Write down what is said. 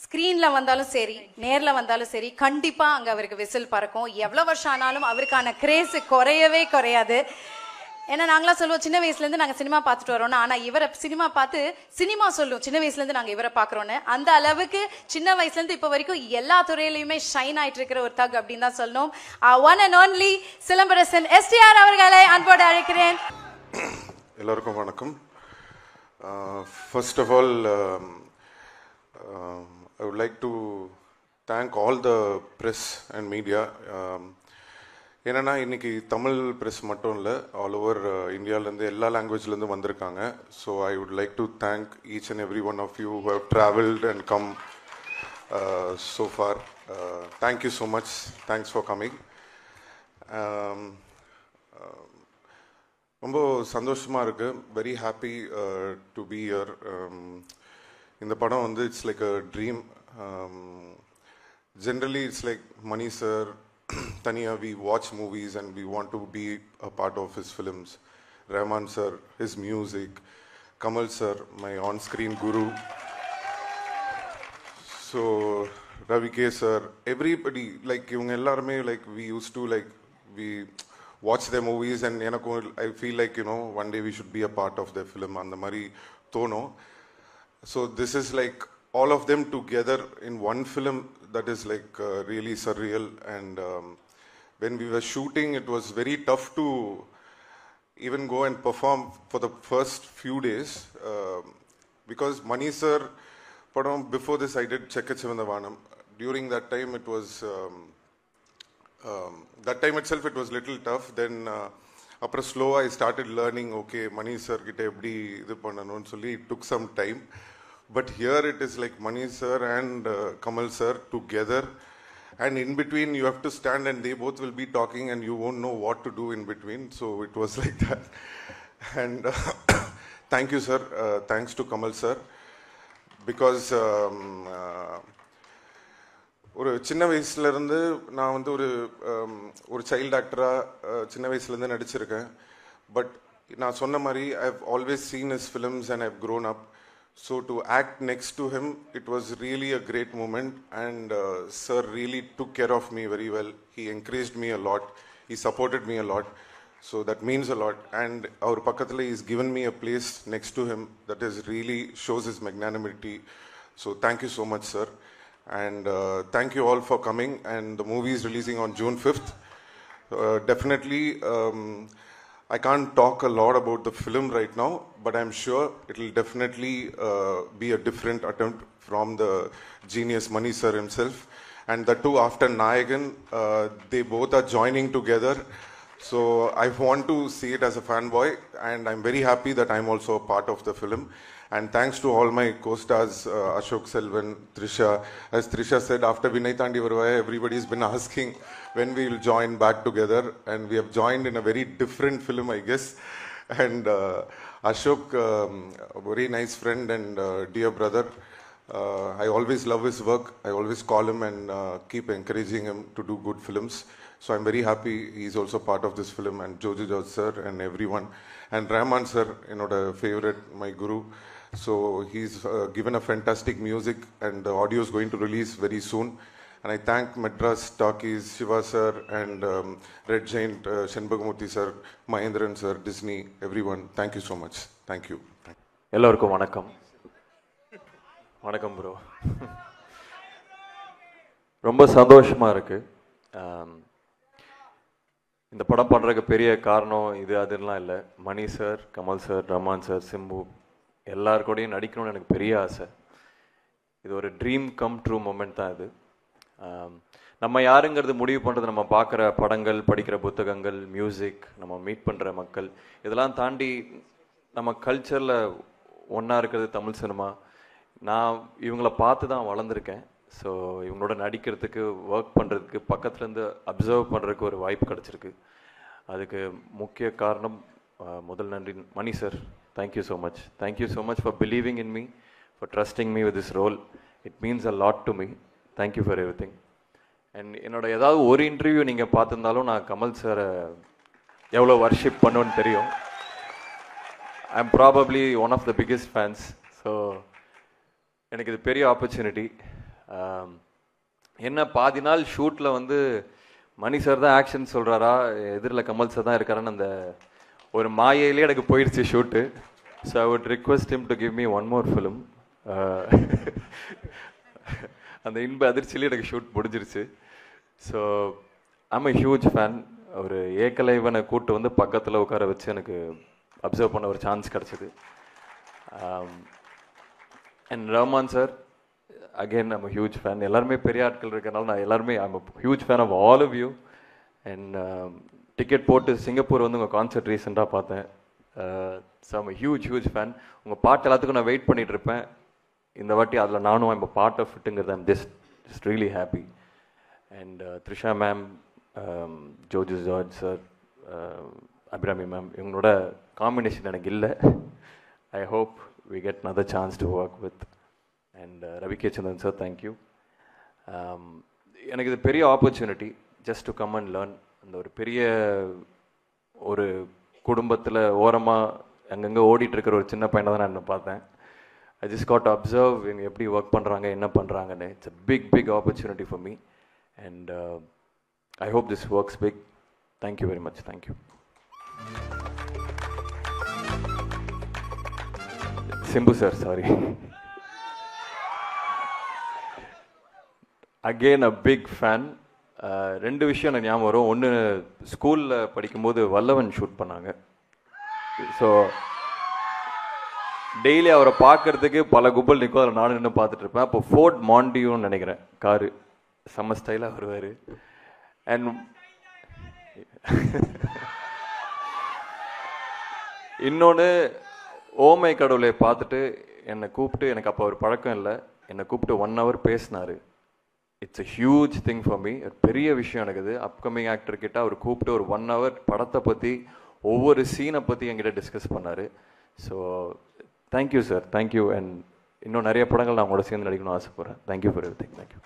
ஸ்க்ரீனில் வந்தாலும் சரி நேரில் வந்தாலும் சரி கண்டிப்பாக அங்கே அவருக்கு விசில் பறக்கும். எவ்வளோ வருஷம் ஆனாலும் அவருக்கான கிரேஸு குறையவே குறையாது. ஏன்னா நாங்களாம் சொல்லுவோம் சின்ன வயசுலேருந்து நாங்கள் சினிமா பார்த்துட்டு வரோம்னு. ஆனால் இவரை சினிமா பார்த்து சினிமா சொல்லுவோம் சின்ன வயசுலேருந்து நாங்கள் இவரை பார்க்குறோன்னு. அந்த அளவுக்கு சின்ன வயசுலேருந்து இப்போ வரைக்கும் எல்லா துறையிலையுமே ஷைன் ஆகிட்டு இருக்கிற ஒரு தக் அப்படின்னு தான் சொல்லணும். One and only Silambarasan STR அவர்களை அன்போடு அழைக்கிறேன். எல்லாருக்கும் வணக்கம். First of all, I would like to thank all the press and media. என்னன்னா இன்னைக்கு தமிழ் ப்ரெஸ் மட்டும் இல்லை, ஆல் ஓவர் இந்தியாவிலேருந்து எல்லா லாங்குவேஜ்லேருந்து வந்திருக்காங்க. So I would like to thank each and every one of you who have travelled and come so far. Thank you so much. Thanks for coming. ரொம்ப சந்தோஷமாக இருக்குது. Very happy to be here. இந்த படம் வந்து it's like a dream. Generally it's like Mani sir Tania, we watch movies and we want to be a part of his films. Rahman sir, his music. Kamal sir, my on-screen guru. So, Ravi K sir, everybody, like, like we used to, like, we watch their movies and I feel like, one day we should be a part of their film. And the Mari Tono. So, this is like all of them together in one film. That is like really surreal. And when we were shooting, it was very tough to even go and perform for the first few days because Mani sir, before this I did Chekkachivandhavanam. During that time it was that time itself it was little tough. Then after slow I started learning, okay, Mani sir kitte eppadi idu pannanum solli it took some time. But here it is like Mani sir and Kamal sir together, and in between you have to stand and they both will be talking and you won't know what to do in between. So it was like that. And thank you sir, thanks to Kamal sir, because ஒரு சின்ன வயசுலேருந்து நான் வந்து ஒரு child ஆக்டராக சின்ன வயசுலேருந்து நடிச்சிருக்கேன். பட் நான் சொன்ன மாதிரி I have always seen his films and I have grown up. So to act next to him, it was really a great moment, and sir really took care of me very well. He encouraged me a lot. He supported me a lot. So that means a lot. And our Pakathale is given me a place next to him that is really shows his magnanimity. So thank you so much, sir. And thank you all for coming. And the movie is releasing on June 5th. Definitely, I can't talk a lot about the film right now, but I'm sure it will definitely be a different attempt from the genius Mani sir himself. And the two after Nayagan, they both are joining together. So I want to see it as a fanboy, and I'm very happy that I'm also a part of the film. And thanks to all my co-stars, Ashok Selvan, Trisha. As Trisha said, after Vinay Thandi Varuvaya, everybody's been asking when we will join back together. And we have joined in a very different film, I guess. And Ashok, a very nice friend and dear brother. I always love his work. I always call him and keep encouraging him to do good films. So I'm very happy he's also part of this film, and Jojo George sir and everyone. And Rahman sir, favorite, my guru. So he's given a fantastic music, and the audio is going to release very soon. And I thank Madras Talkies, Shiva sir, and Red Giant, Shenbagmurthy sir, Mahendran sir, Disney, everyone. Thank you so much. Thank you. எல்லாருக்கும் வணக்கம். வணக்கம் bro. ரொம்ப சந்தோஷமாக இருக்குது. இந்த படம் பண்ணுறதுக்கு பெரிய காரணம் இது அதுலாம் இல்லை. Mani sir, Kamal sir, Rahman sir, Simbu எல்லாருக்கூடையும் நடிக்கணும்னு எனக்கு பெரிய ஆசை. இது ஒரு ட்ரீம் கம் ட்ரூ மூமெண்ட் தான் இது. நம்ம யாருங்கிறது முடிவு பண்ணுறது நம்ம பார்க்குற படங்கள், படிக்கிற புத்தகங்கள், மியூசிக், நம்ம மீட் பண்ணுற மக்கள், இதெல்லாம் தாண்டி நம்ம கல்ச்சரில் ஒன்றா இருக்கிறது தமிழ் சினிமா. நான் இவங்கள பார்த்து தான் வளர்ந்துருக்கேன். ஸோ இவங்களோட நடிக்கிறதுக்கு, ஒர்க் பண்ணுறதுக்கு, பக்கத்துலேருந்து அப்சர்வ் பண்ணுறதுக்கு ஒரு வாய்ப்பு கிடச்சிருக்கு. அதுக்கு முக்கிய காரணம் முதல் நன்றி Mani sir. Thank you so much. Thank you so much for believing in me, for trusting me with this role. It means a lot to me. Thank you for everything. And என்னோட ஏதாவது ஒரு இன்டர்வியூ நீங்கள் பார்த்துருந்தாலும் நான் கமல் சாரை எவ்வளோ வர்ஷிப் பண்ணுவேன்னு தெரியும். I am probably one of the biggest fans. So எனக்கு இது பெரிய ஆப்பர்ச்சுனிட்டி. என்ன பாதி நாள் ஷூட்டில் வந்து மணி சார் தான் ஆக்ஷன் சொல்கிறாரா எதிரில் கமல் சார் தான் இருக்காரான்னு அந்த ஒரு மாயையிலே எனக்கு போயிடுச்சு shoot. So I would request him to give me one more film. அந்த இன்ப அதிர்ச்சியிலே எனக்கு ஷூட் முடிஞ்சிருச்சு. So I'm a huge fan. ஒரு ஏகலைவனை கூட்டு வந்து பக்கத்தில் உட்கார வச்சு எனக்கு அப்சர்வ் பண்ண ஒரு சான்ஸ் கிடச்சிது. And Rahman sir again I'm huge fan. எல்லாருமே பெரிய ஆட்கள் இருக்கிறனால நான் எல்லாருமே I'm huge fan of all of you. And ticket போட்டு சிங்கப்பூர் வந்து உங்கள் கான்சர்ட் ரீசெண்டாக பார்த்தேன். So I'm huge fan. உங்கள் பாட்டு எல்லாத்துக்கும் நான் வெயிட் பண்ணிகிட்டு இருப்பேன். இந்த வாட்டி அதில் நானும் ஐம் பார்ட் ஆஃப் இட்டுங்கிறது I'm just really happy. And Trisha ma'am, Joju George sir, Abhirami ma'am, இவங்களோட காம்பினேஷன் எனக்கு இல்லை. I hope we get another chance to work with. And Ravi K Chandran sir, thank you. எனக்கு இது பெரிய opportunity just to come and learn. அந்த ஒரு பெரிய ஒரு குடும்பத்தில் ஓரமாக அங்கங்கே ஓடிட்டுருக்கிற ஒரு சின்ன பையனை தான் நான் என்ன பார்த்தேன். ஐ ஜஸ்ட் காட் அப்சர்வ் இவங்க எப்படி ஒர்க் பண்ணுறாங்க, என்ன பண்ணுறாங்கன்னு. It's a big opportunity for me. And I hope this works big. Thank you very much. Thank you. Simbu sir, sorry. Again a big fan. ரெண்டு விஷயம் எனக்கு ஞாபகம் வரும். ஒன்று, ஸ்கூலில் படிக்கும்போது வல்லவன் ஷூட் பண்ணாங்க. ஸோ டெய்லி அவரை பார்க்கறதுக்கு பல கும்பல் நிற்கும். அதில் நானும் நின்று பார்த்துட்டு இருப்பேன். அப்போ ஃபோர்ட் மாண்டியூன்னு நினைக்கிறேன், காரு செம்ம ஸ்டைலாக வருவார். அண்ட் இன்னொன்று, ஓமை கடவுளை பார்த்துட்டு என்னை கூப்பிட்டு, எனக்கு அப்போ ஒரு பழக்கம் இல்லை, என்னை கூப்பிட்டு 1 hour பேசினார். It's a huge thing for me. பெரிய விஷயம் எனக்கு இது. அப்கமிங் ஆக்டர் கிட்ட அவர் கூப்பிட்டு ஒரு 1 hour படத்தை பற்றி, ஒவ்வொரு சீனை பற்றி என்கிட்ட டிஸ்கஸ் பண்ணார். So thank you sir, thank you. And இன்னும் நிறைய படங்கள் நான் உங்களோட சேர்ந்து நடிக்கணும்னு ஆசைப்பட்றேன். Thank you for everything. தேங்க்யூ.